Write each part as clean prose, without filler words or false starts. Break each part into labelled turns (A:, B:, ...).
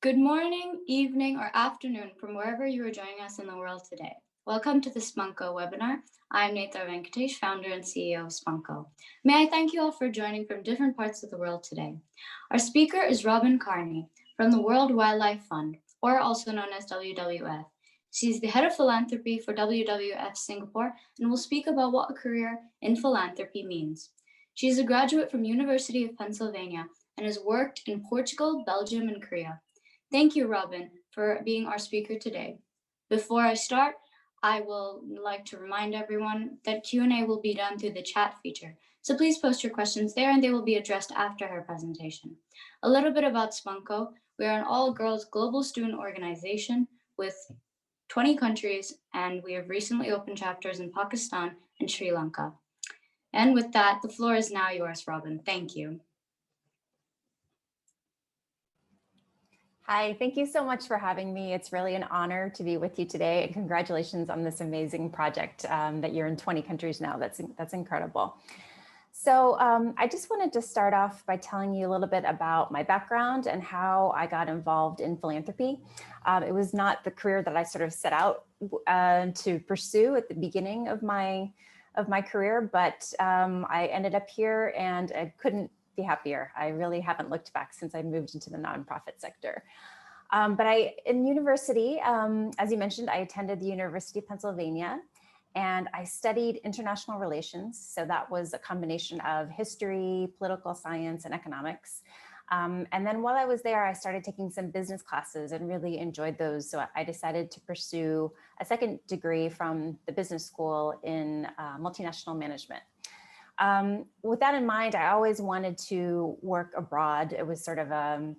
A: Good morning, evening, or afternoon from wherever you are joining us in the world today. Welcome to the SpunkGo webinar. I'm Netra Venkatesh, founder and CEO of SpunkGo. May I thank you all for joining from different parts of the world today. Our speaker is Robin Carney from the World Wildlife Fund, or also known as WWF. She's the head of philanthropy for WWF Singapore and will speak about what a career in philanthropy means. She is a graduate from University of Pennsylvania and has worked in Portugal, Belgium, and Korea. Thank you, Robin, for being our speaker today. Before I start, I will like to remind everyone that Q&A will be done through the chat feature. So please post your questions there and they will be addressed after her presentation. A little bit about SpunkGo. We are an all-girls global student organization with 20 countries, and we have recently opened chapters in Pakistan and Sri Lanka. And with that, the floor is now yours, Robin. Thank you.
B: Hi, thank you so much for having me. It's really an honor to be with you today, and congratulations on this amazing project that you're in 20 countries now. That's incredible. So I just wanted to start off by telling you a little bit about my background and how I got involved in philanthropy. It was not the career that I sort of set out to pursue at the beginning of my career, but I ended up here and I couldn't be happier. I really haven't looked back since I moved into the nonprofit sector. But in university, as you mentioned, I attended the University of Pennsylvania and I studied international relations. So that was a combination of history, political science, and economics. And then while I was there, I started taking some business classes and really enjoyed those. So I decided to pursue a second degree from the business school in multinational management. With that in mind, I always wanted to work abroad. It was sort of a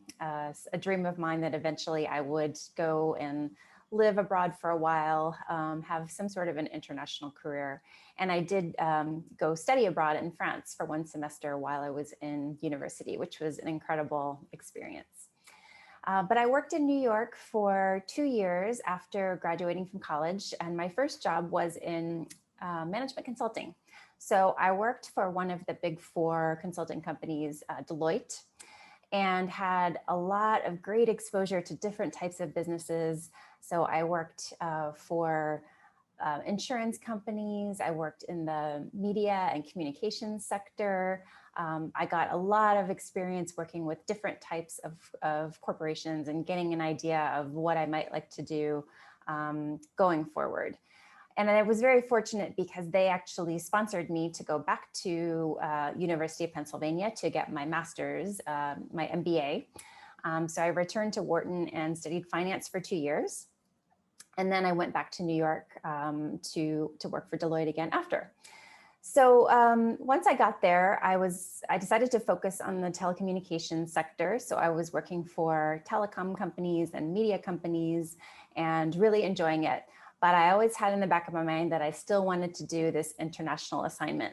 B: dream of mine that eventually I would go and live abroad for a while, have some sort of an international career. And I did go study abroad in France for one semester while I was in university, which was an incredible experience. But I worked in New York for 2 years after graduating from college. And my first job was in management consulting. So I worked for one of the big 4 consulting companies, Deloitte, and had a lot of great exposure to different types of businesses. So I worked for insurance companies. I worked in the media and communications sector. I got a lot of experience working with different types of corporations and getting an idea of what I might like to do going forward. And I was very fortunate because they actually sponsored me to go back to University of Pennsylvania to get my master's, my MBA. So I returned to Wharton and studied finance for 2 years. And then I went back to New York to work for Deloitte again after. So once I got there, I decided to focus on the telecommunications sector. So I was working for telecom companies and media companies and really enjoying it. But I always had in the back of my mind that I still wanted to do this international assignment.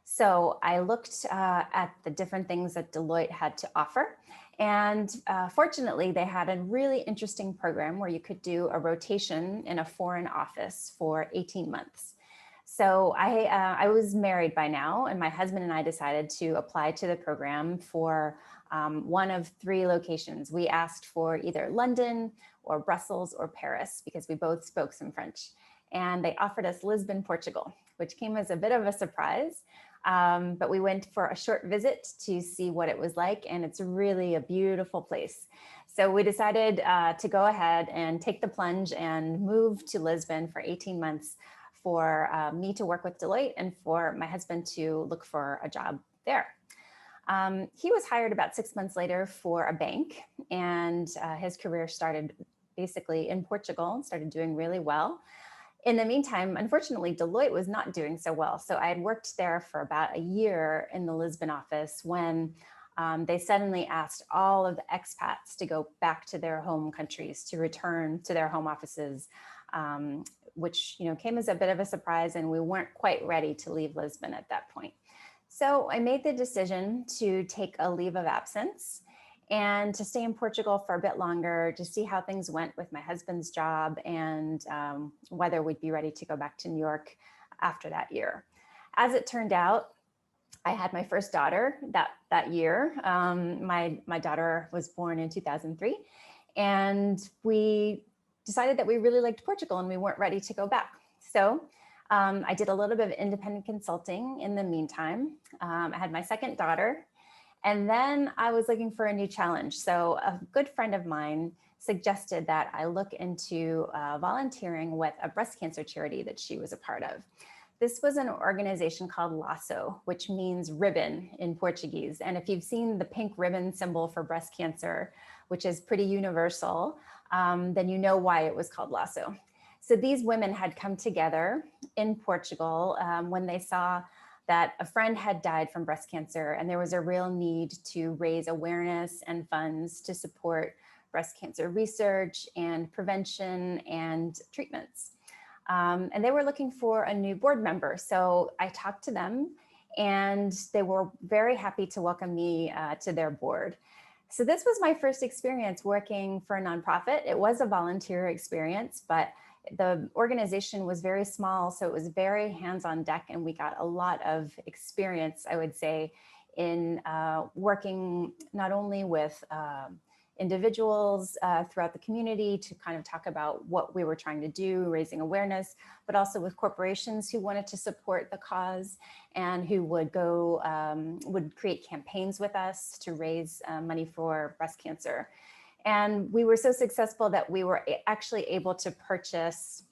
B: So I looked at the different things that Deloitte had to offer. And fortunately, they had a really interesting program where you could do a rotation in a foreign office for 18 months. So I was married by now, and my husband and I decided to apply to the program for one of 3 locations. We asked for either London or Brussels or Paris because we both spoke some French. And they offered us Lisbon, Portugal, which came as a bit of a surprise. But we went for a short visit to see what it was like, and it's really a beautiful place. So we decided to go ahead and take the plunge and move to Lisbon for 18 months for me to work with Deloitte and for my husband to look for a job there. He was hired about 6 months later for a bank, and his career started basically in Portugal, started doing really well. In the meantime, unfortunately, Deloitte was not doing so well. So I had worked there for about a year in the Lisbon office when they suddenly asked all of the expats to go back to their home countries, to return to their home offices, which came as a bit of a surprise, and we weren't quite ready to leave Lisbon at that point. So I made the decision to take a leave of absence and to stay in Portugal for a bit longer to see how things went with my husband's job and whether we'd be ready to go back to New York after that year. As it turned out, I had my first daughter that year. My daughter was born in 2003. And we decided that we really liked Portugal and we weren't ready to go back. So I did a little bit of independent consulting in the meantime. I had my second daughter, and then I was looking for a new challenge. So a good friend of mine suggested that I look into volunteering with a breast cancer charity that she was a part of. This was an organization called Laço, which means ribbon in Portuguese. And if you've seen the pink ribbon symbol for breast cancer, which is pretty universal, then you know why it was called Laço. So these women had come together in Portugal when they saw that a friend had died from breast cancer and there was a real need to raise awareness and funds to support breast cancer research and prevention and treatments. And they were looking for a new board member. So I talked to them and they were very happy to welcome me to their board. So this was my first experience working for a nonprofit. It was a volunteer experience, but the organization was very small, so it was very hands-on deck, and we got a lot of experience, I would say, in working not only with individuals throughout the community to kind of talk about what we were trying to do, raising awareness, but also with corporations who wanted to support the cause and who would go, would create campaigns with us to raise money for breast cancer. And we were so successful that we were actually able to purchase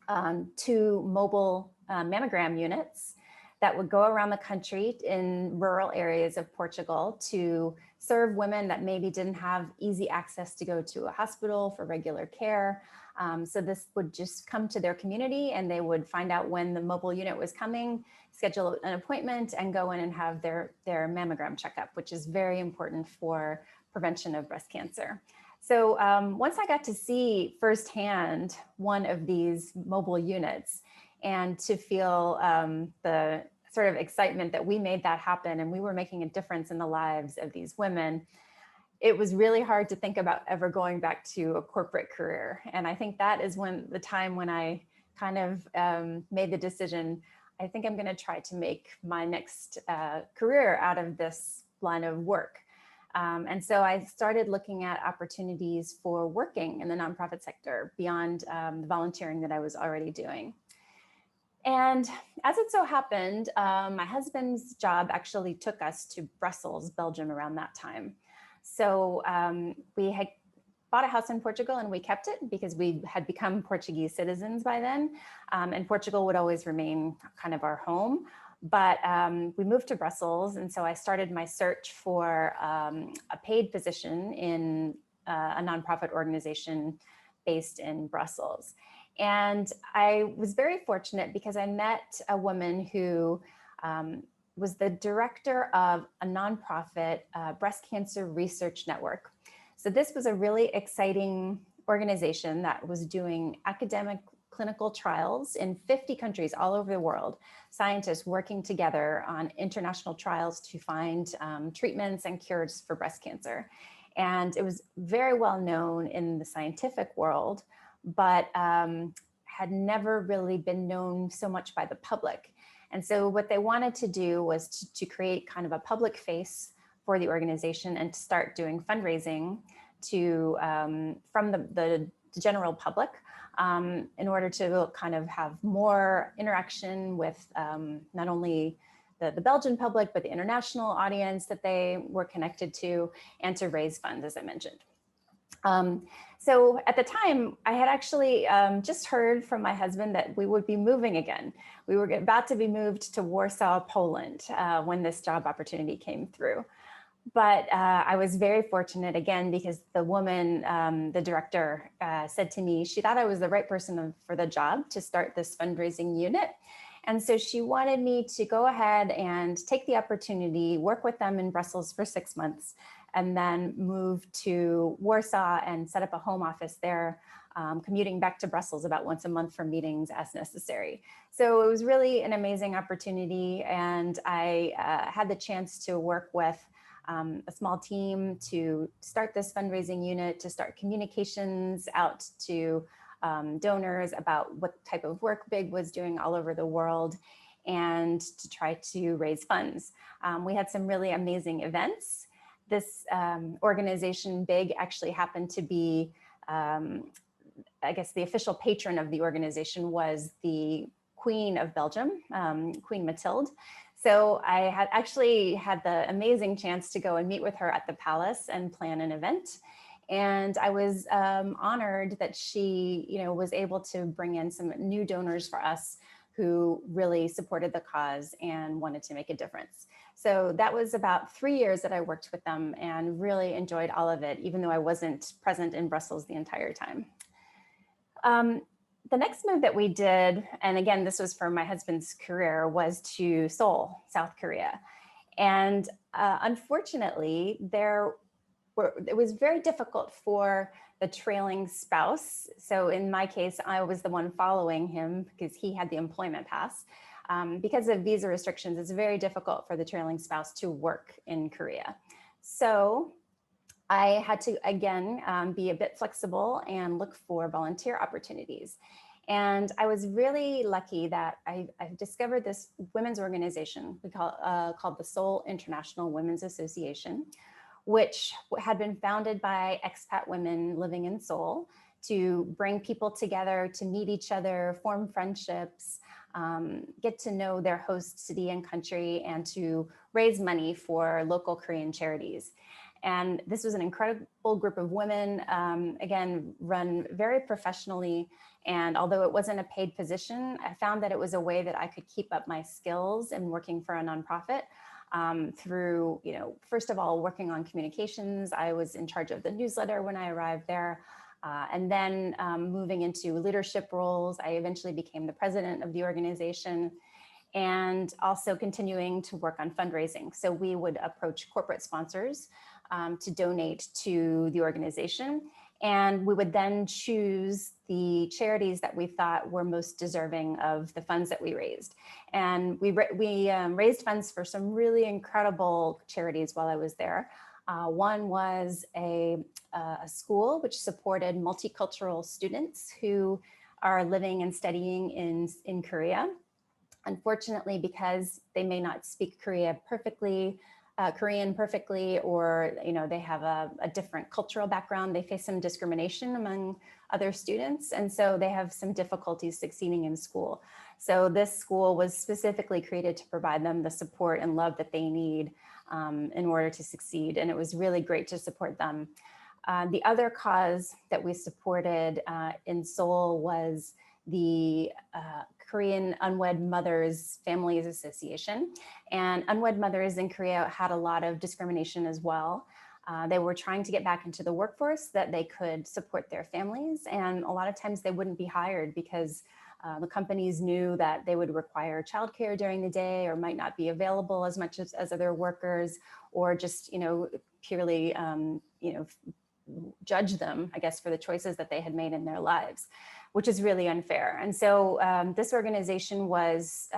B: 2 mobile mammogram units that would go around the country in rural areas of Portugal to serve women that maybe didn't have easy access to go to a hospital for regular care. So this would just come to their community and they would find out when the mobile unit was coming, schedule an appointment and go in and have their mammogram checkup, which is very important for prevention of breast cancer. So once I got to see firsthand one of these mobile units and to feel the sort of excitement that we made that happen and we were making a difference in the lives of these women, it was really hard to think about ever going back to a corporate career. And I think that is the time when I kind of made the decision, I think I'm going to try to make my next career out of this line of work. And so I started looking at opportunities for working in the nonprofit sector beyond the volunteering that I was already doing. And as it so happened, my husband's job actually took us to Brussels, Belgium around that time. So we had bought a house in Portugal and we kept it because we had become Portuguese citizens by then. And Portugal would always remain kind of our home. But we moved to Brussels, and so I started my search for a paid position in a nonprofit organization based in Brussels. And I was very fortunate because I met a woman who was the director of a nonprofit breast cancer research network. So this was a really exciting organization that was doing academic clinical trials in 50 countries all over the world, scientists working together on international trials to find treatments and cures for breast cancer. And it was very well known in the scientific world, but had never really been known so much by the public. And so what they wanted to do was to create kind of a public face for the organization and to start doing fundraising to from the general public in order to kind of have more interaction with not only the Belgian public, but the international audience that they were connected to, and to raise funds, as I mentioned. So at the time, I had actually just heard from my husband that we would be moving again. We were about to be moved to Warsaw, Poland, when this job opportunity came through. But I was very fortunate again, because the woman, the director, said to me, she thought I was the right person for the job to start this fundraising unit. And so she wanted me to go ahead and take the opportunity, work with them in Brussels for 6 months, and then move to Warsaw and set up a home office there, commuting back to Brussels about once a month for meetings as necessary. So it was really an amazing opportunity. And I had the chance to work with a small team to start this fundraising unit, to start communications out to donors about what type of work BIG was doing all over the world, and to try to raise funds. We had some really amazing events this organization, BIG, actually happened to be, I guess the official patron of the organization was the Queen of Belgium, Queen Mathilde. So I had actually had the amazing chance to go and meet with her at the palace and plan an event. And I was honored that she, was able to bring in some new donors for us who really supported the cause and wanted to make a difference. So that was about 3 years that I worked with them and really enjoyed all of it, even though I wasn't present in Brussels the entire time. The next move that we did, and again, this was for my husband's career, was to Seoul, South Korea. And unfortunately, it was very difficult for the trailing spouse. So in my case, I was the one following him because he had the employment pass. Because of visa restrictions, it's very difficult for the trailing spouse to work in Korea. So I had to, again, be a bit flexible and look for volunteer opportunities. And I was really lucky that I discovered this women's organization we called the Seoul International Women's Association, which had been founded by expat women living in Seoul to bring people together to meet each other, form friendships, get to know their host city and country, and to raise money for local Korean charities. And this was an incredible group of women, again, run very professionally. And although it wasn't a paid position, I found that it was a way that I could keep up my skills in working for a nonprofit through, first of all, working on communications. I was in charge of the newsletter when I arrived there. And then moving into leadership roles, I eventually became the president of the organization, and also continuing to work on fundraising. So we would approach corporate sponsors to donate to the organization. And we would then choose the charities that we thought were most deserving of the funds that we raised. And we raised funds for some really incredible charities while I was there. One was a school which supported multicultural students who are living and studying in Korea. Unfortunately, because they may not speak Korean perfectly, or they have a different cultural background, they face some discrimination among other students, and so they have some difficulties succeeding in school. So this school was specifically created to provide them the support and love that they need in order to succeed, and it was really great to support them. The other cause that we supported in Seoul was the Korean Unwed Mothers Families Association. And unwed mothers in Korea had a lot of discrimination as well. They were trying to get back into the workforce so that they could support their families. And a lot of times they wouldn't be hired because the companies knew that they would require childcare during the day, or might not be available as much as other workers, or just, purely, judge them, I guess, for the choices that they had made in their lives, which is really unfair. And so this organization was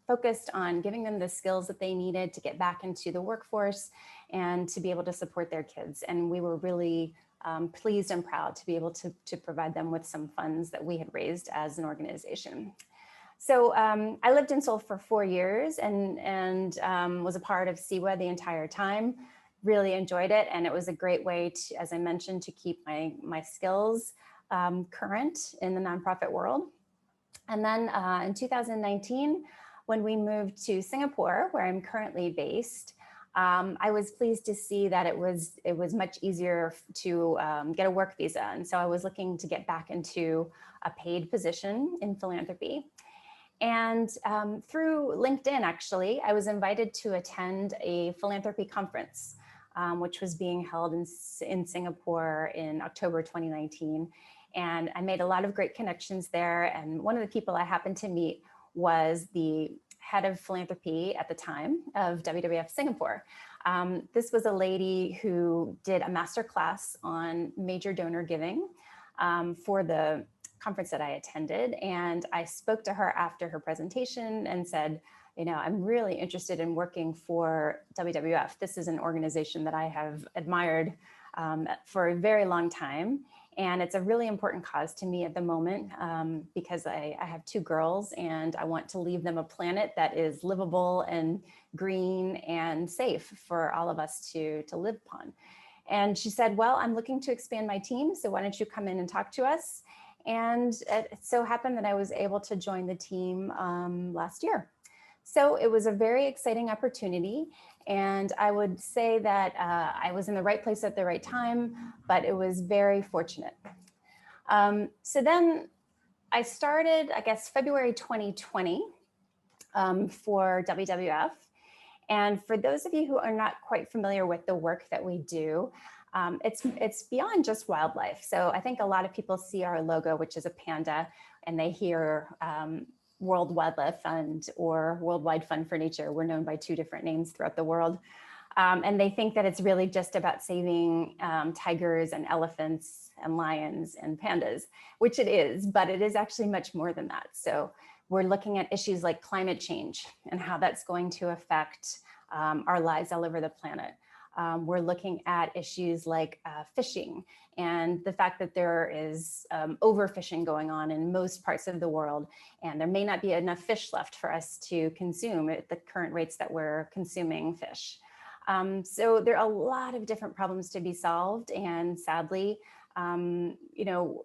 B: focused on giving them the skills that they needed to get back into the workforce and to be able to support their kids. And we were really pleased and proud to be able to provide them with some funds that we had raised as an organization. So I lived in Seoul for 4 years and was a part of SIWA the entire time. Really enjoyed it, and it was a great way to, as I mentioned, to keep my skills current in the nonprofit world. And then in 2019, when we moved to Singapore, where I'm currently based, I was pleased to see that it was much easier to get a work visa. And so I was looking to get back into a paid position in philanthropy. And through LinkedIn, actually, I was invited to attend a philanthropy conference, which was being held in Singapore in October 2019. And I made a lot of great connections there. And one of the people I happened to meet was the head of philanthropy at the time of WWF Singapore. This was a lady who did a masterclass on major donor giving for the conference that I attended. And I spoke to her after her presentation and said, I'm really interested in working for WWF. This is an organization that I have admired for a very long time. And it's a really important cause to me at the moment because I have 2 girls and I want to leave them a planet that is livable and green and safe for all of us to live upon. And she said, well, I'm looking to expand my team, so why don't you come in and talk to us? And it so happened that I was able to join the team last year. So it was a very exciting opportunity. And I would say that I was in the right place at the right time, but it was very fortunate. So then I started, I guess, February 2020 for WWF. And for those of you who are not quite familiar with the work that we do, it's beyond just wildlife. So I think a lot of people see our logo, which is a panda, and they hear World Wildlife Fund or Worldwide Fund for Nature. We're known by 2 different names throughout the world. And they think that it's really just about saving tigers and elephants and lions and pandas, which it is, but it is actually much more than that. So we're looking at issues like climate change and how that's going to affect our lives all over the planet. We're looking at issues like fishing and the fact that there is overfishing going on in most parts of the world, and there may not be enough fish left for us to consume at the current rates that we're consuming fish. So there are a lot of different problems to be solved, and sadly, you know,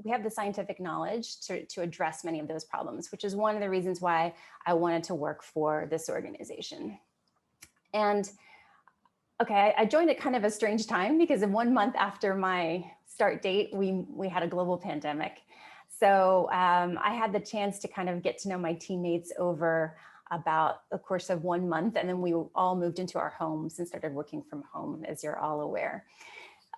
B: we have the scientific knowledge to address many of those problems, which is one of the reasons why I wanted to work for this organization. And okay, I joined at kind of a strange time because in 1 month after my start date, we had a global pandemic. So I had the chance to kind of get to know my teammates over about the course of 1 month, and then we all moved into our homes and started working from home, as you're all aware.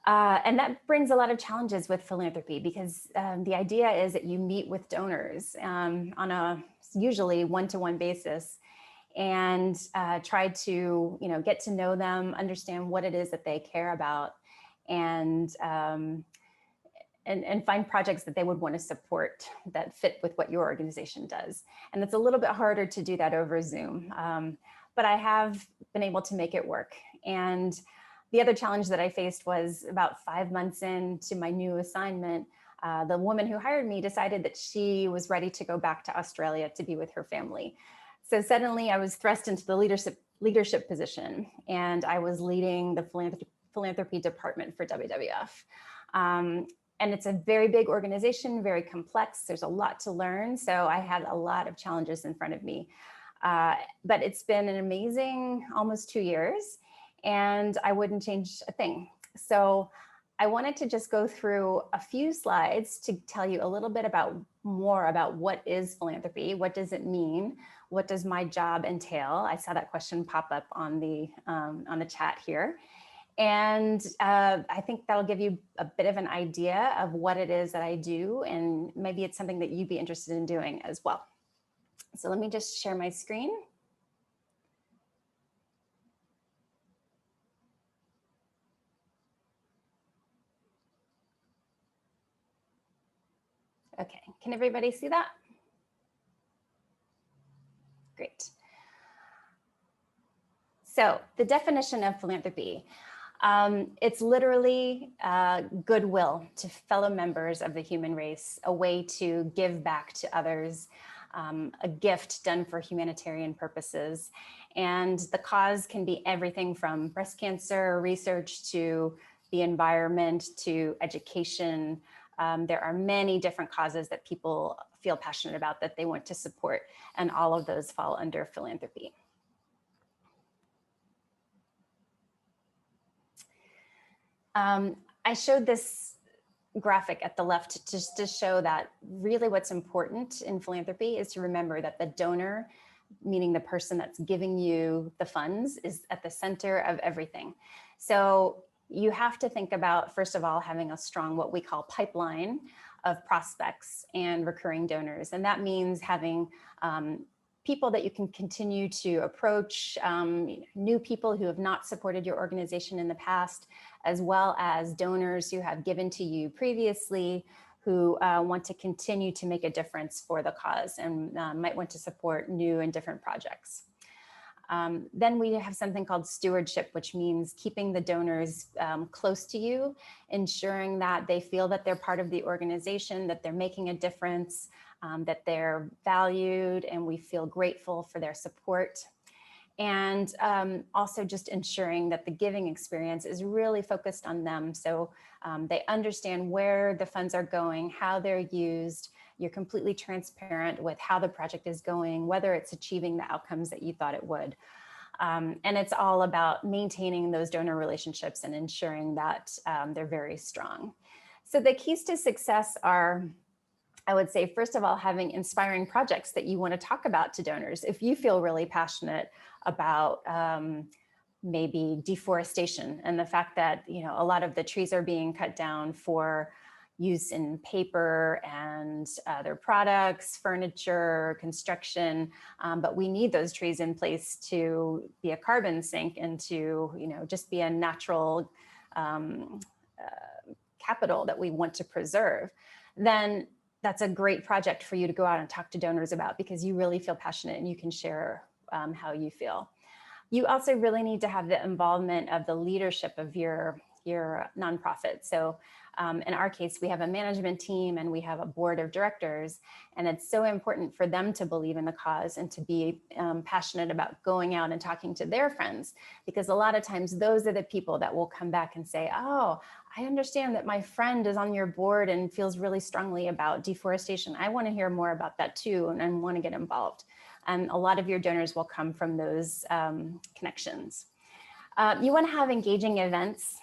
B: And that brings a lot of challenges with philanthropy because the idea is that you meet with donors on a usually one-to-one basis and try to, you know, get to know them, understand what it is that they care about, and find projects that they would want to support that fit with what your organization does. And it's a little bit harder to do that over Zoom, but I have been able to make it work. And the other challenge that I faced was about 5 months into my new assignment, the woman who hired me decided that she was ready to go back to Australia to be with her family. So suddenly I was thrust into the leadership position, and I was leading the philanthropy department for WWF. And it's a very big organization, very complex. There's a lot to learn. So I had a lot of challenges in front of me. But it's been an amazing almost 2 years, and I wouldn't change a thing. So I wanted to just go through a few slides to tell you a little bit more about what is philanthropy, what does it mean, what does my job entail? I saw that question pop up on the chat here. And I think that'll give you a bit of an idea of what it is that I do, and maybe it's something that you'd be interested in doing as well. So let me just share my screen. Okay, can everybody see that? Great. So the definition of philanthropy, it's literally goodwill to fellow members of the human race, a way to give back to others, a gift done for humanitarian purposes. And the cause can be everything from breast cancer research to the environment to education. There are many different causes that people feel passionate about that they want to support, and all of those fall under philanthropy. I showed this graphic at the left just to show that really what's important in philanthropy is to remember that the donor, meaning the person that's giving you the funds, is at the center of everything. So you have to think about, first of all, having a strong, what we call pipeline of prospects and recurring donors. And that means having people that you can continue to approach, new people who have not supported your organization in the past, as well as donors who have given to you previously, who want to continue to make a difference for the cause and might want to support new and different projects. Then we have something called stewardship, which means keeping the donors close to you, ensuring that they feel that they're part of the organization, that they're making a difference, that they're valued, and we feel grateful for their support. And also just ensuring that the giving experience is really focused on them. So they understand where the funds are going, how they're used. You're completely transparent with how the project is going, whether it's achieving the outcomes that you thought it would. And it's all about maintaining those donor relationships and ensuring that they're very strong. So the keys to success are, I would say, first of all, having inspiring projects that you want to talk about to donors. If you feel really passionate about maybe deforestation and the fact that, you know, a lot of the trees are being cut down for use in paper and other products, furniture, construction, but we need those trees in place to be a carbon sink and to, you know, just be a natural capital that we want to preserve, then that's a great project for you to go out and talk to donors about, because you really feel passionate and you can share how you feel. You also really need to have the involvement of the leadership of your nonprofit. So in our case, we have a management team and we have a board of directors, and it's so important for them to believe in the cause and to be passionate about going out and talking to their friends, because a lot of times those are the people that will come back and say, oh, I understand that my friend is on your board and feels really strongly about deforestation. I want to hear more about that too, and I want to get involved. And a lot of your donors will come from those connections. You want to have engaging events.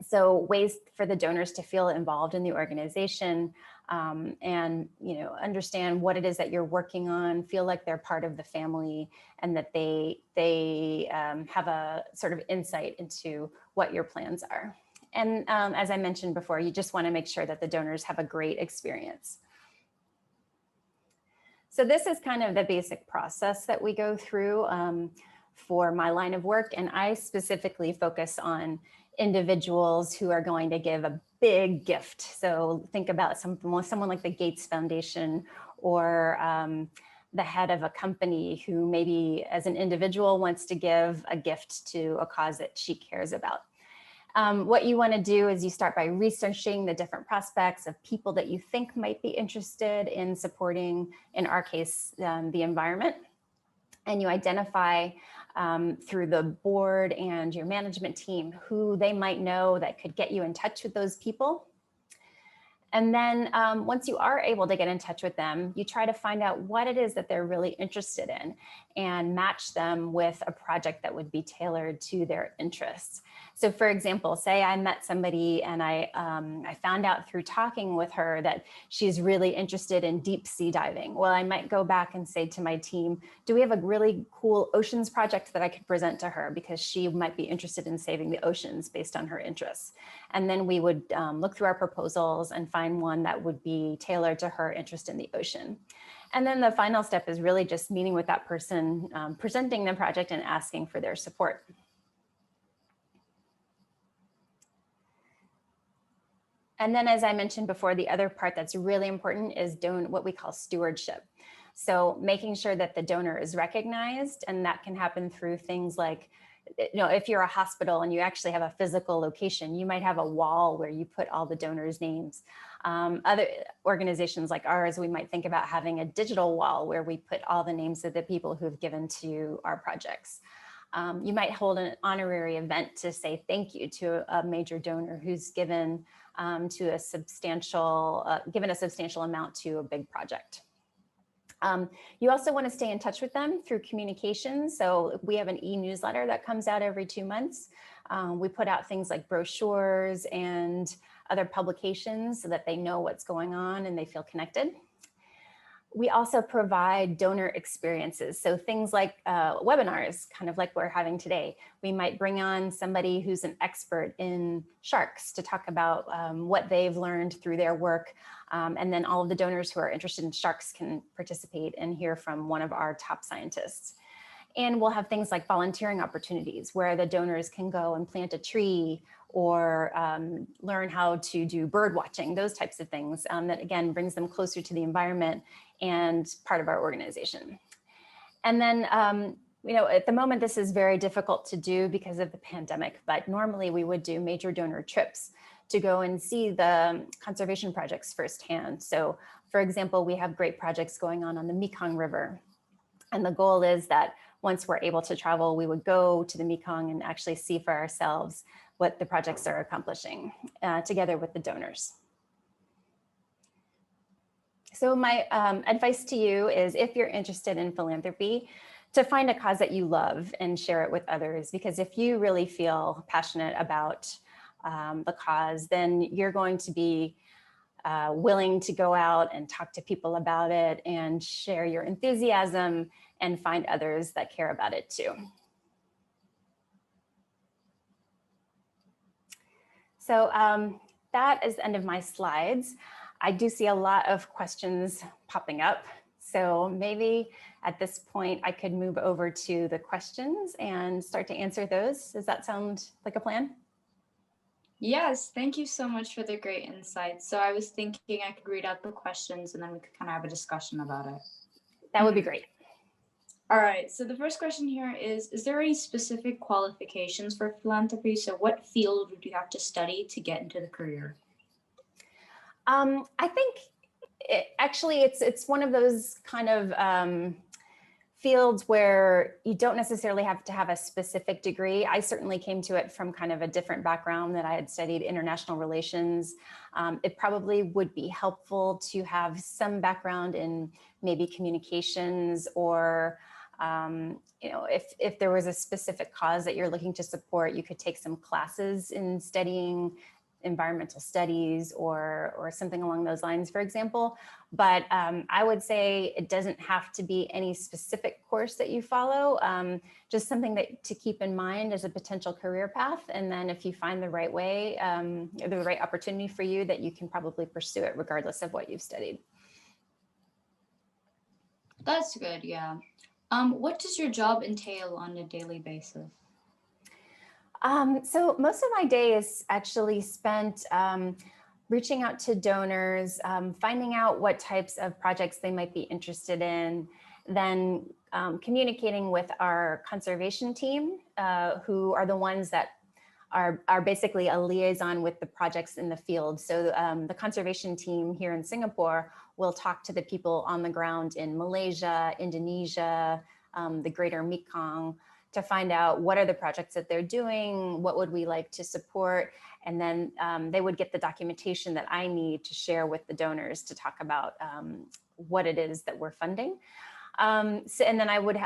B: So ways for the donors to feel involved in the organization and, you know, understand what it is that you're working on, feel like they're part of the family, and that they have a sort of insight into what your plans are. And as I mentioned before, you just want to make sure that the donors have a great experience. So this is kind of the basic process that we go through for my line of work. And I specifically focus on individuals who are going to give a big gift. So think about someone like the Gates Foundation, or the head of a company who maybe as an individual wants to give a gift to a cause that she cares about. What you want to do is you start by researching the different prospects of people that you think might be interested in supporting, in our case, the environment. And you identify through the board and your management team who they might know that could get you in touch with those people. And then once you are able to get in touch with them, you try to find out what it is that they're really interested in and match them with a project that would be tailored to their interests. So for example, say I met somebody and I found out through talking with her that she's really interested in deep sea diving. Well, I might go back and say to my team, do we have a really cool oceans project that I could present to her, because she might be interested in saving the oceans based on her interests. And then we would look through our proposals and find one that would be tailored to her interest in the ocean. And then the final step is really just meeting with that person, presenting the project and asking for their support. And then, as I mentioned before, the other part that's really important is doing what we call stewardship. So making sure that the donor is recognized, and that can happen through things like, you know, if you're a hospital and you actually have a physical location, you might have a wall where you put all the donors' names. Other organizations like ours, we might think about having a digital wall where we put all the names of the people who have given to our projects. You might hold an honorary event to say thank you to a major donor who's given given a substantial amount to a big project. You also want to stay in touch with them through communications. So we have an e-newsletter that comes out every 2 months. We put out things like brochures and other publications so that they know what's going on and they feel connected. We also provide donor experiences. So things like webinars, kind of like we're having today. We might bring on somebody who's an expert in sharks to talk about what they've learned through their work. And then all of the donors who are interested in sharks can participate and hear from one of our top scientists. And we'll have things like volunteering opportunities where the donors can go and plant a tree or learn how to do bird watching, those types of things that again brings them closer to the environment and part of our organization. And then At the moment, this is very difficult to do because of the pandemic, but normally we would do major donor trips to go and see the conservation projects firsthand. So for example, we have great projects going on the Mekong River. And the goal is that once we're able to travel, we would go to the Mekong and actually see for ourselves what the projects are accomplishing together with the donors. So my advice to you is, if you're interested in philanthropy, to find a cause that you love and share it with others. Because if you really feel passionate about the cause, then you're going to be willing to go out and talk to people about it and share your enthusiasm and find others that care about it too. So that is the end of my slides. I do see a lot of questions popping up. So maybe at this point I could move over to the questions and start to answer those. Does that sound like a plan?
A: Yes, thank you so much for the great insights. So I was thinking I could read out the questions and then we could kind of have a discussion about it.
B: That would be great.
A: All right, so the first question here is there any specific qualifications for philanthropy? So what field would you have to study to get into the career?
B: I think it's one of those kind of fields where you don't necessarily have to have a specific degree. I certainly came to it from kind of a different background, that I had studied international relations. It probably would be helpful to have some background in maybe communications, or if there was a specific cause that you're looking to support, you could take some classes in studying environmental studies or something along those lines, for example. But I would say it doesn't have to be any specific course that you follow, just something to keep in mind as a potential career path. And then if you find the right way, the right opportunity for you, that you can probably pursue it regardless of what you've studied.
A: That's good, yeah. What does your job entail on a daily basis?
B: So most of my day is actually spent reaching out to donors, finding out what types of projects they might be interested in, then communicating with our conservation team, who are the ones that are basically a liaison with the projects in the field. So the conservation team here in Singapore will talk to the people on the ground in Malaysia, Indonesia, the greater Mekong, to find out what are the projects that they're doing, what would we like to support, and then they would get the documentation that I need to share with the donors to talk about what it is that we're funding. And then I would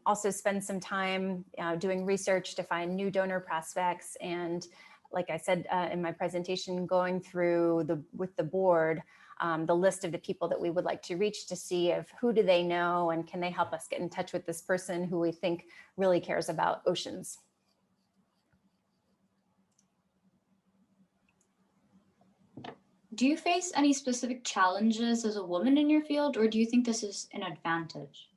B: also spend some time doing research to find new donor prospects, and like I said in my presentation, going through with the board the list of the people that we would like to reach, to see if who do they know and can they help us get in touch with this person who we think really cares about oceans.
A: Do you face any specific challenges as a woman in your field, or do you think this is an advantage?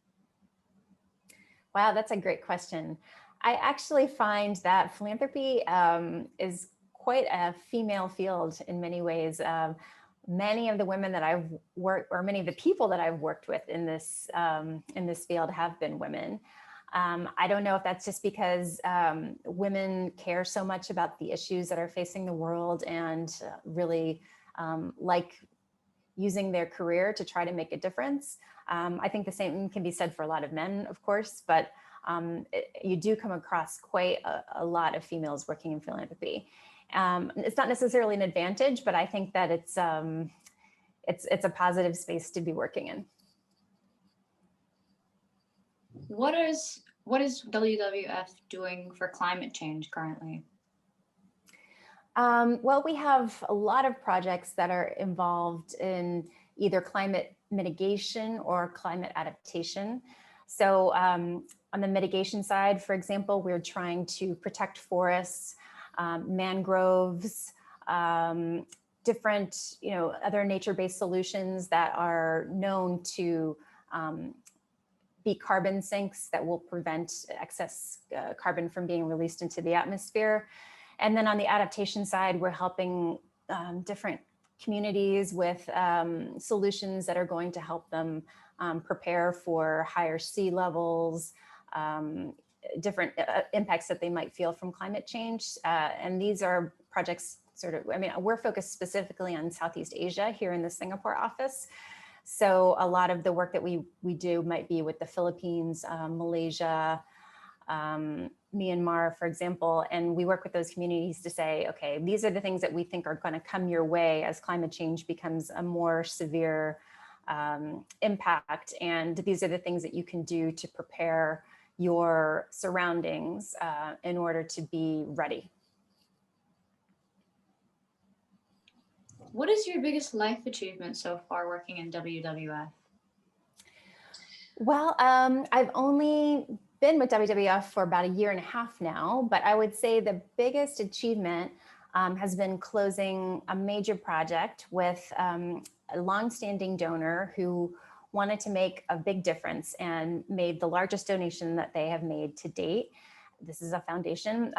B: Wow, that's a great question. I actually find that philanthropy is quite a female field in many ways. Many of the women that I've worked, or many of the people that I've worked with in this field, have been women. I don't know if that's just because women care so much about the issues that are facing the world, and really like using their career to try to make a difference. I think the same can be said for a lot of men, of course, but you do come across quite a lot of females working in philanthropy. It's not necessarily an advantage, but I think that it's a positive space to be working in.
A: What is WWF doing for climate change currently?
B: Well, we have a lot of projects that are involved in either climate mitigation or climate adaptation. So on the mitigation side, for example, we're trying to protect forests, mangroves, different, other nature-based solutions that are known to be carbon sinks that will prevent excess carbon from being released into the atmosphere. And then on the adaptation side, we're helping different communities with solutions that are going to help them prepare for higher sea levels, different impacts that they might feel from climate change. And these are projects we're focused specifically on Southeast Asia here in the Singapore office. So a lot of the work that we do might be with the Philippines, Malaysia, Myanmar, for example, and we work with those communities to say, okay, these are the things that we think are going to come your way as climate change becomes a more severe impact. And these are the things that you can do to prepare your surroundings in order to be ready.
A: What is your biggest life achievement so far working in WWF?
B: Well, I've only been with WWF for about 1.5 years now, but I would say the biggest achievement has been closing a major project with a longstanding donor who wanted to make a big difference and made the largest donation that they have made to date. This is a foundation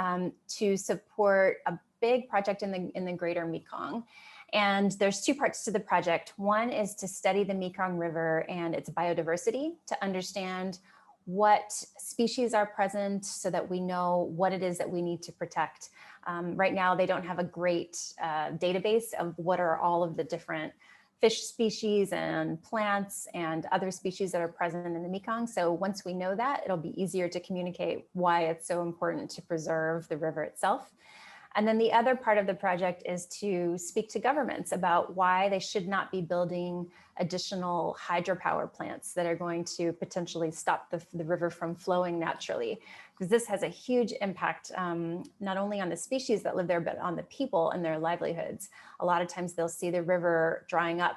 B: to support a big project in the greater Mekong. And there's 2 parts to the project. One is to study the Mekong River and its biodiversity, to understand what species are present so that we know what it is that we need to protect. Right now, they don't have a great database of what are all of the different fish species and plants and other species that are present in the Mekong. So once we know that, it'll be easier to communicate why it's so important to preserve the river itself. And then the other part of the project is to speak to governments about why they should not be building additional hydropower plants that are going to potentially stop the river from flowing naturally. Because this has a huge impact, not only on the species that live there, but on the people and their livelihoods. A lot of times they'll see the river drying up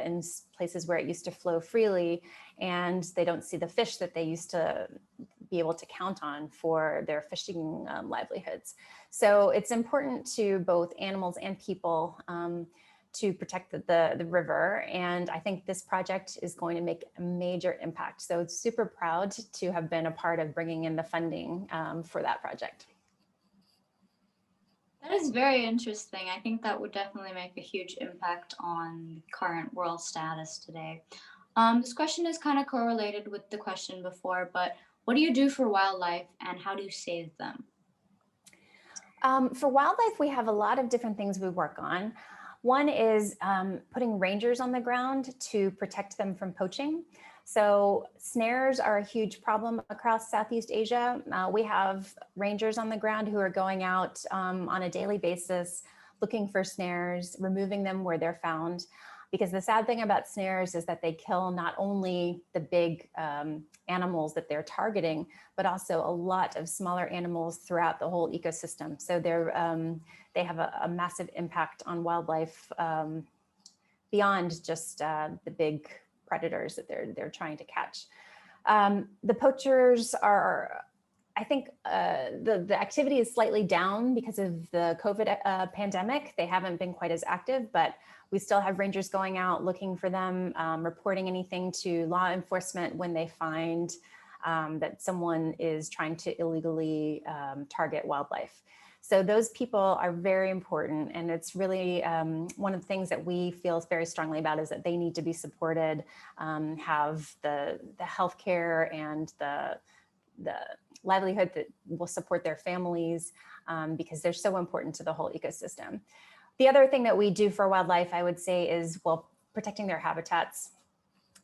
B: in places where it used to flow freely, and they don't see the fish that they used to be able to count on for their fishing livelihoods. So it's important to both animals and people to protect the river. And I think this project is going to make a major impact. So it's super proud to have been a part of bringing in the funding for that project.
A: That is very interesting. I think that would definitely make a huge impact on the current world status today. This question is kind of correlated with the question before, but what do you do for wildlife and how do you save them?
B: For wildlife, we have a lot of different things we work on. One is putting rangers on the ground to protect them from poaching. So snares are a huge problem across Southeast Asia. We have rangers on the ground who are going out on a daily basis, looking for snares, removing them where they're found. Because the sad thing about snares is that they kill not only the big animals that they're targeting, but also a lot of smaller animals throughout the whole ecosystem. So they have a massive impact on wildlife beyond just the big predators that they're trying to catch. The poachers are, I think the activity is slightly down because of the COVID pandemic. They haven't been quite as active, but we still have rangers going out looking for them, reporting anything to law enforcement when they find that someone is trying to illegally target wildlife. So those people are very important. And it's really one of the things that we feel very strongly about is that they need to be supported, have the healthcare and the livelihood that will support their families because they're so important to the whole ecosystem. The other thing that we do for wildlife, I would say, is, well, protecting their habitats.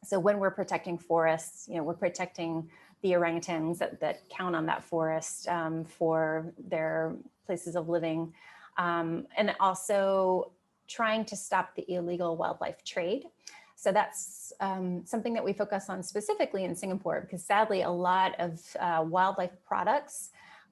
B: So when we're protecting forests, we're protecting the orangutans that count on that forest for their places of living, and also trying to stop the illegal wildlife trade. So that's something that we focus on specifically in Singapore, because sadly, a lot of wildlife products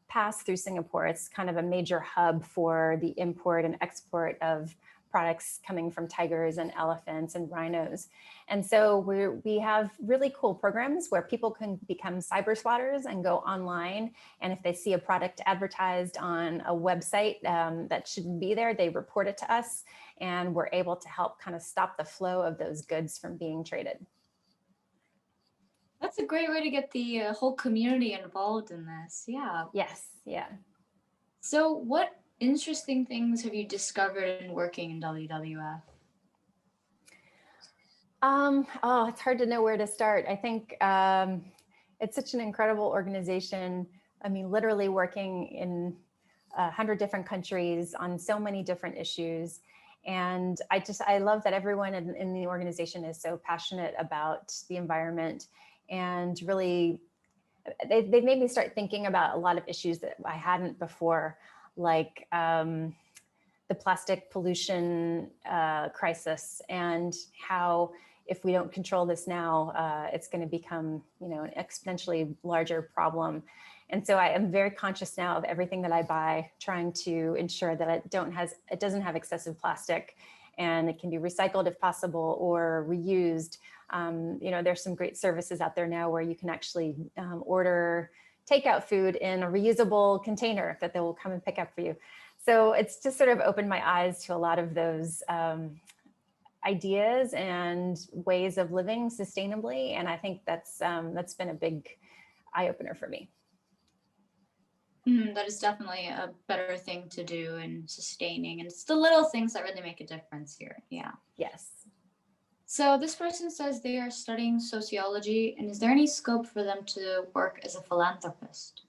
B: pass through Singapore. It's kind of a major hub for the import and export of products coming from tigers and elephants and rhinos. And so we have really cool programs where people can become cyber swatters and go online. And if they see a product advertised on a website that shouldn't be there, they report it to us. And we're able to help kind of stop the flow of those goods from being traded.
A: That's a great way to get the whole community involved in this. Yeah.
B: Yes. Yeah.
A: So what interesting things have you discovered in working in WWF?
B: It's hard to know where to start. I think, It's such an incredible organization. I mean, literally working in 100 different countries on so many different issues. And I love that everyone in the organization is so passionate about the environment, and really they've made me start thinking about a lot of issues that I hadn't before, like the plastic pollution crisis, and how if we don't control this now, it's going to become, an exponentially larger problem. And so I am very conscious now of everything that I buy, trying to ensure that it doesn't have excessive plastic, and it can be recycled if possible or reused. There's some great services out there now where you can actually order takeout food in a reusable container that they will come and pick up for you. So it's just sort of opened my eyes to a lot of those ideas and ways of living sustainably. And I think that's been a big eye opener for me.
A: That is definitely a better thing to do in sustaining. And it's the little things that really make a difference here. Yeah.
B: Yes.
A: So this person says they are studying sociology, and is there any scope for them to work as a philanthropist?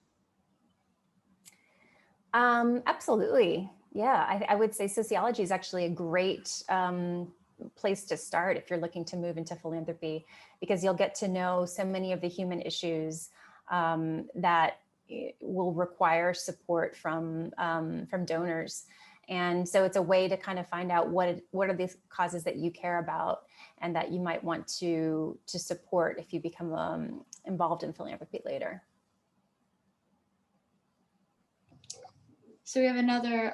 B: Absolutely. Yeah, I would say sociology is actually a great place to start if you're looking to move into philanthropy, because you'll get to know so many of the human issues that will require support from donors. And so it's a way to kind of find out what are the causes that you care about and that you might want to support if you become involved in philanthropy later.
A: So we have another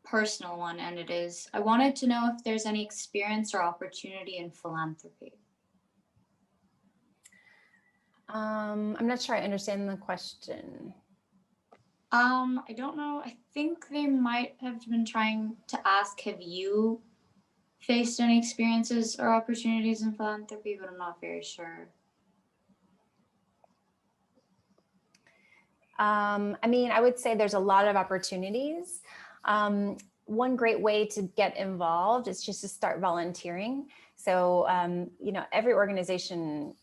A: personal one, and it is, I wanted to know if there's any experience or opportunity in philanthropy.
B: I'm not sure I understand the question.
A: I don't know. I think they might have been trying to ask, have you faced any experiences or opportunities in philanthropy, but I'm not very sure.
B: I mean, I would say there's a lot of opportunities. One great way to get involved is just to start volunteering. So, every organization,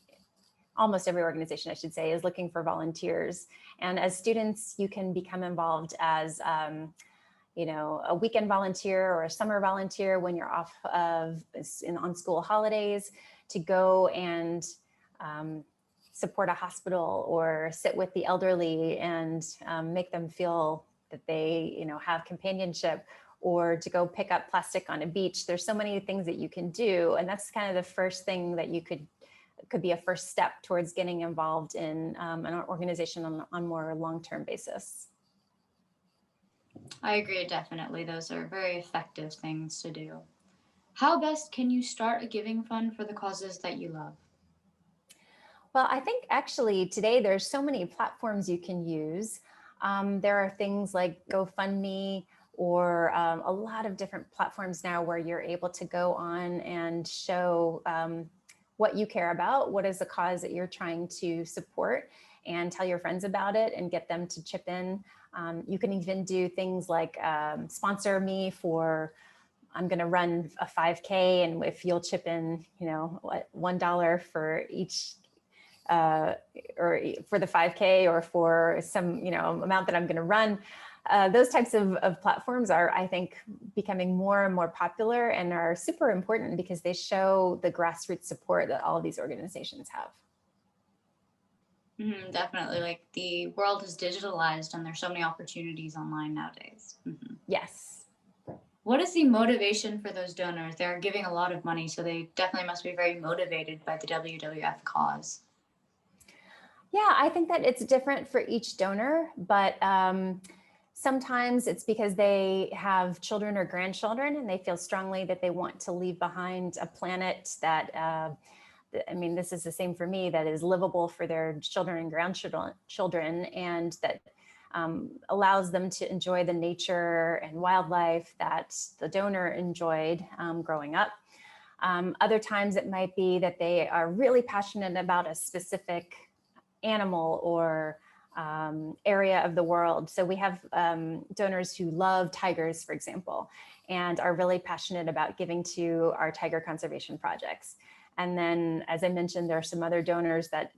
B: almost every organization, I should say, is looking for volunteers. And as students, you can become involved as, a weekend volunteer or a summer volunteer when you're off on school holidays, to go and support a hospital or sit with the elderly and make them feel that they, have companionship, or to go pick up plastic on a beach. There's so many things that you can do. And that's kind of the first thing that you could be a first step towards getting involved in an organization on more long-term basis.
A: I agree, definitely. Those are very effective things to do. How best can you start a giving fund for the causes that you love?
B: Well, I think actually today there's so many platforms you can use. There are things like GoFundMe, or a lot of different platforms now where you're able to go on and show what you care about, what is the cause that you're trying to support, and tell your friends about it and get them to chip in. You can even do things like sponsor me for, I'm going to run a 5K, and if you'll chip in, $1 for each, or for the 5K, or for some, amount that I'm going to run. Those types of platforms are, I think, becoming more and more popular and are super important because they show the grassroots support that all of these organizations have.
A: Definitely. Like, the world is digitalized and there's so many opportunities online nowadays.
B: Yes.
A: What is the motivation for those donors? They're giving a lot of money, so they definitely must be very motivated by the WWF cause.
B: Yeah, I think that it's different for each donor, but sometimes it's because they have children or grandchildren and they feel strongly that they want to leave behind a planet that, this is the same for me, that is livable for their children and grandchildren, and that allows them to enjoy the nature and wildlife that the donor enjoyed growing up. Other times it might be that they are really passionate about a specific animal or area of the world. So we have donors who love tigers, for example, and are really passionate about giving to our tiger conservation projects. And then, as I mentioned, there are some other donors that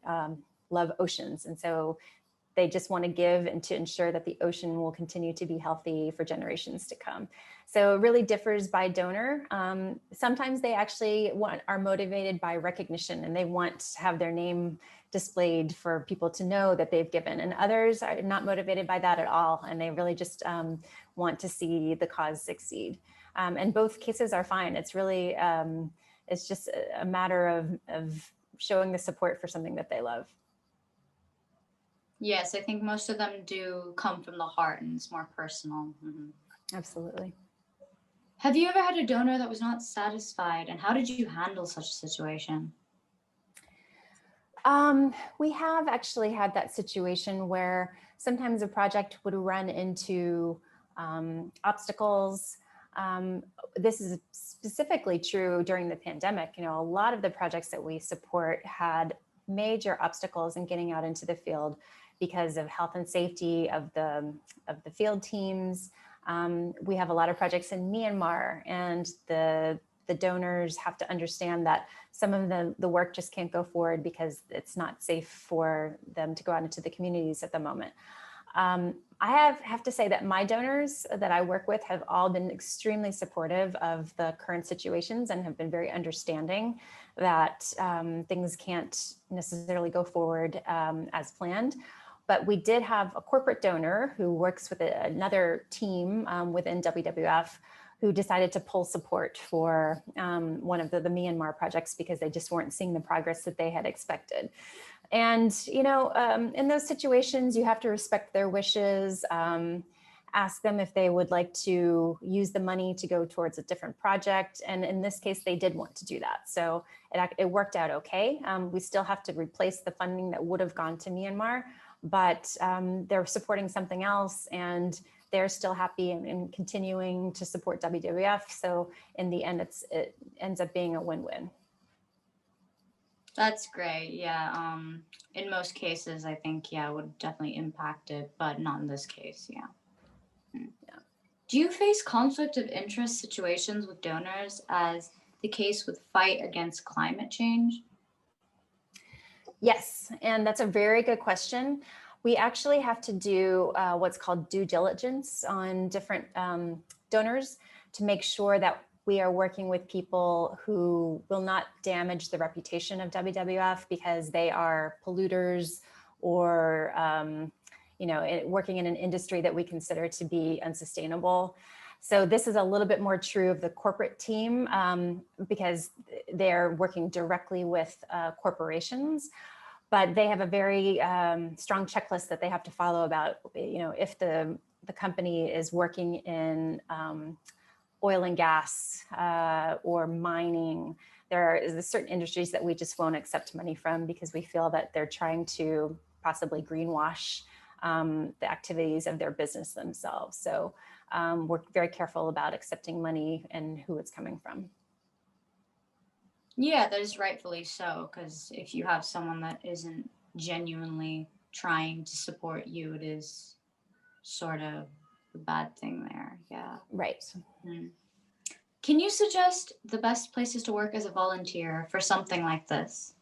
B: love oceans. And so they just want to give and to ensure that the ocean will continue to be healthy for generations to come. So it really differs by donor. Sometimes they actually are motivated by recognition, and they want to have their name displayed for people to know that they've given. And others are not motivated by that at all. And they really just want to see the cause succeed. And both cases are fine. It's really, it's just a matter of showing the support for something that they love.
A: Yes, I think most of them do come from the heart and it's more personal. Mm-hmm.
B: Absolutely.
A: Have you ever had a donor that was not satisfied, and how did you handle such a situation?
B: We have actually had that situation where sometimes a project would run into obstacles. This is specifically true during the pandemic. You know, a lot of the projects that we support had major obstacles in getting out into the field because of health and safety of the field teams. We have a lot of projects in Myanmar, and the donors have to understand that some of the work just can't go forward because it's not safe for them to go out into the communities at the moment. I have to say that my donors that I work with have all been extremely supportive of the current situations and have been very understanding that things can't necessarily go forward as planned. But we did have a corporate donor who works with another team within WWF who decided to pull support for one of the Myanmar projects because they just weren't seeing the progress that they had expected. And, you know, in those situations, you have to respect their wishes, ask them if they would like to use the money to go towards a different project. And in this case, they did want to do that. So it worked out okay. We still have to replace the funding that would have gone to Myanmar, but they're supporting something else, and they're still happy and continuing to support WWF. So in the end, it ends up being a win-win.
A: That's great. Yeah. In most cases, I think, yeah, it would definitely impact it, but not in this case. Yeah.
B: Yeah.
A: Do you face conflict of interest situations with donors, as the case with Fight Against Climate Change?
B: Yes, and that's a very good question. We actually have to do what's called due diligence on different donors to make sure that we are working with people who will not damage the reputation of WWF because they are polluters or you know, working in an industry that we consider to be unsustainable. So this is a little bit more true of the corporate team because they're working directly with corporations. But they have a very strong checklist that they have to follow about, you know, if the company is working in oil and gas or mining. There are certain industries that we just won't accept money from because we feel that they're trying to possibly greenwash the activities of their business themselves. So we're very careful about accepting money and who it's coming from.
A: Yeah, that is rightfully so, because if you have someone that isn't genuinely trying to support you, it is sort of a bad thing there. Yeah.
B: Right.
A: Mm. Can you suggest the best places to work as a volunteer for something like this?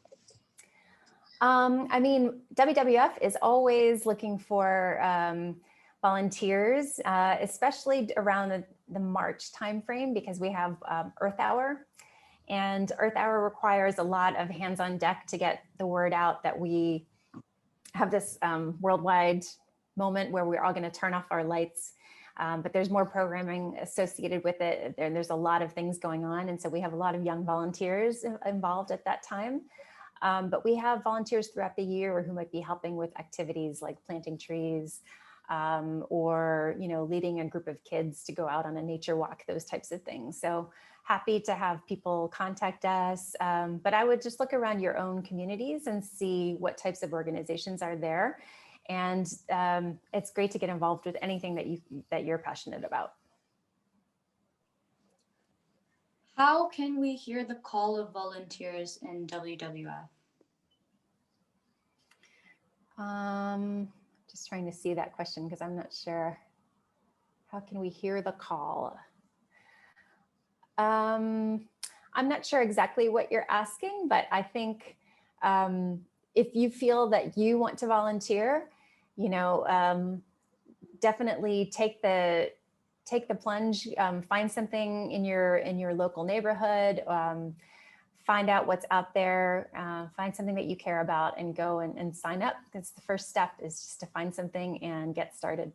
B: I mean, WWF is always looking for volunteers, especially around the March timeframe, because we have Earth Hour. And Earth Hour requires a lot of hands on deck to get the word out that we have this worldwide moment where we're all going to turn off our lights. But there's more programming associated with it. There's a lot of things going on. And so we have a lot of young volunteers involved at that time. But we have volunteers throughout the year who might be helping with activities like planting trees or, you know, leading a group of kids to go out on a nature walk, those types of things. So happy to have people contact us, but I would just look around your own communities and see what types of organizations are there. And it's great to get involved with anything that you're passionate about.
A: How can we hear the call of volunteers in WWF?
B: Just trying to see that question because I'm not sure. How can we hear the call? I'm not sure exactly what you're asking, but I think if you feel that you want to volunteer, definitely take the plunge, find something in your local neighborhood, find out what's out there, find something that you care about and go and sign up. That's the first step, is just to find something and get started.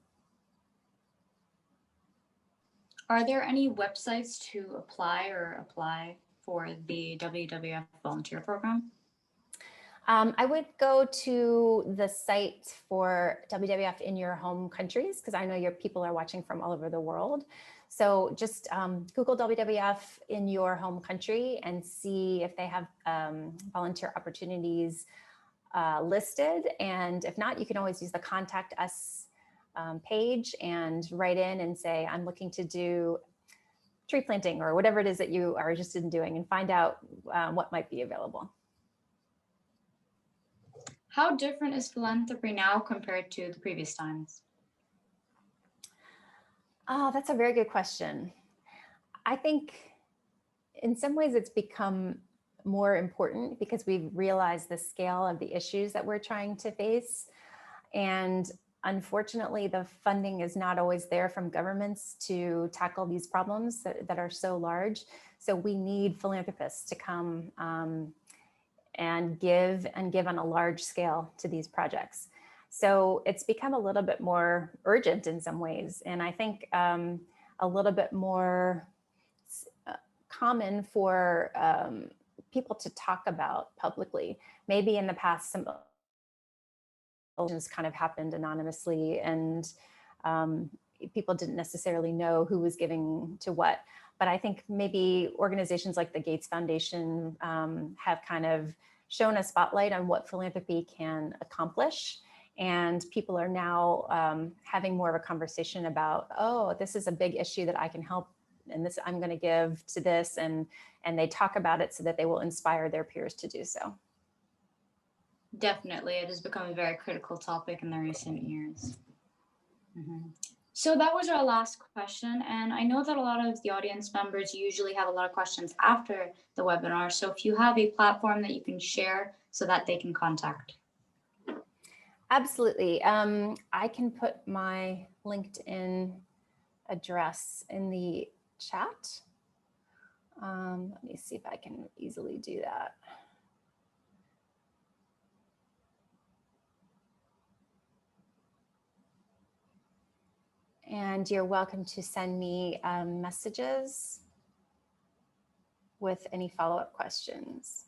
A: Are there any websites to apply for the WWF volunteer program?
B: I would go to the site for WWF in your home countries, because I know your people are watching from all over the world. So just Google WWF in your home country and see if they have volunteer opportunities listed. And if not, you can always use the Contact Us page and write in and say, I'm looking to do tree planting or whatever it is that you are interested in doing, and find out what might be available.
A: How different is philanthropy now compared to the previous times?
B: Oh, that's a very good question. I think in some ways it's become more important because we've realized the scale of the issues that we're trying to face. And unfortunately, the funding is not always there from governments to tackle these problems that are so large. So we need philanthropists to come and give on a large scale to these projects. So it's become a little bit more urgent in some ways. And I think a little bit more common for people to talk about publicly. Maybe in the past, some kind of happened anonymously, and people didn't necessarily know who was giving to what. But I think maybe organizations like the Gates Foundation have kind of shown a spotlight on what philanthropy can accomplish. And people are now having more of a conversation about, oh, this is a big issue that I can help, and this I'm going to give to this, and they talk about it so that they will inspire their peers to do so.
A: Definitely, it has become a very critical topic in the recent years. Mm-hmm. So that was our last question, and I know that a lot of the audience members usually have a lot of questions after the webinar, so if you have a platform that you can share so that they can contact.
B: Absolutely. I can put my LinkedIn address in the chat. Let me see if I can easily do that. And you're welcome to send me messages with any follow-up questions.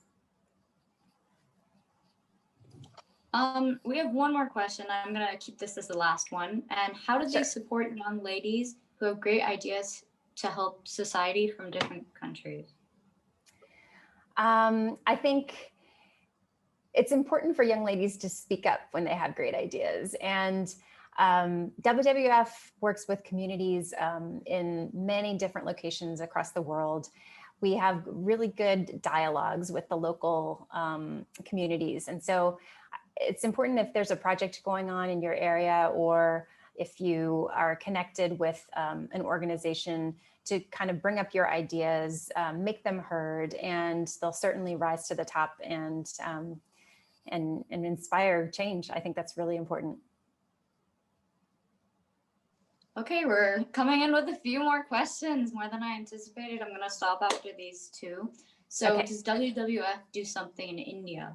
A: We have one more question. I'm going to keep this as the last one. And how do they support young ladies who have great ideas to help society from different countries?
B: I think it's important for young ladies to speak up when they have great ideas. And WWF works with communities in many different locations across the world. We have really good dialogues with the local communities. And so it's important, if there's a project going on in your area, or if you are connected with an organization, to kind of bring up your ideas, make them heard, and they'll certainly rise to the top and inspire change. I think that's really important.
A: Okay, we're coming in with a few more questions, more than I anticipated. I'm going to stop after these two. So okay. Does WWF do something in India?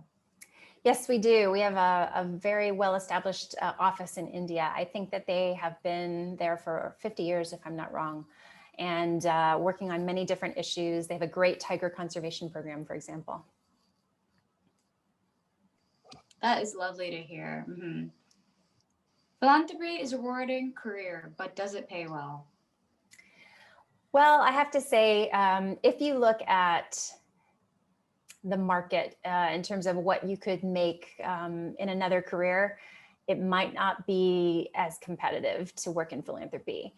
B: Yes, we do. We have a very well-established office in India. I think that they have been there for 50 years, if I'm not wrong, and working on many different issues. They have a great tiger conservation program, for example.
A: That is lovely to hear. Mm-hmm. Philanthropy is a rewarding career, but does it pay well?
B: Well, I have to say, if you look at the market in terms of what you could make in another career, it might not be as competitive to work in philanthropy.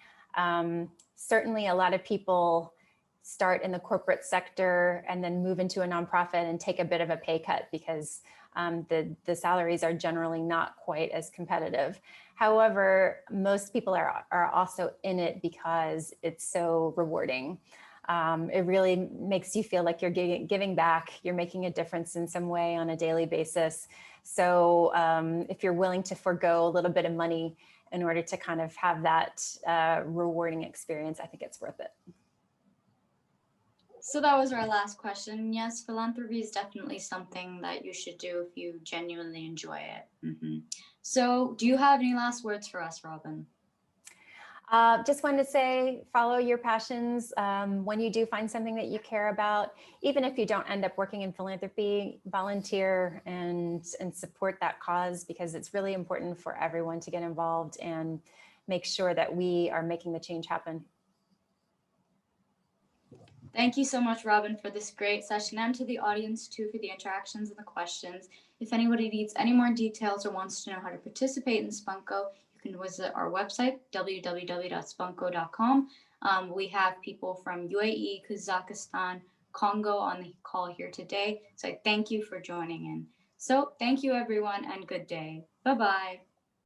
B: Certainly a lot of people start in the corporate sector and then move into a nonprofit and take a bit of a pay cut because the salaries are generally not quite as competitive. However, most people are also in it because it's so rewarding. It really makes you feel like you're giving back, you're making a difference in some way on a daily basis. So if you're willing to forego a little bit of money in order to kind of have that rewarding experience, I think it's worth it.
A: So that was our last question. Yes, philanthropy is definitely something that you should do if you genuinely enjoy it. So do you have any last words for us, Robin?
B: Just wanted to say, follow your passions. When you do find something that you care about, even if you don't end up working in philanthropy, volunteer and support that cause, because it's really important for everyone to get involved and make sure that we are making the change happen.
A: Thank you so much, Robin, for this great session, and to the audience too for the interactions and the questions. If anybody needs any more details or wants to know how to participate in SpunkGo, you can visit our website, www.spunkgo.com. We have people from UAE, Kazakhstan, Congo on the call here today. So I thank you for joining in. So thank you, everyone, and good day. Bye-bye.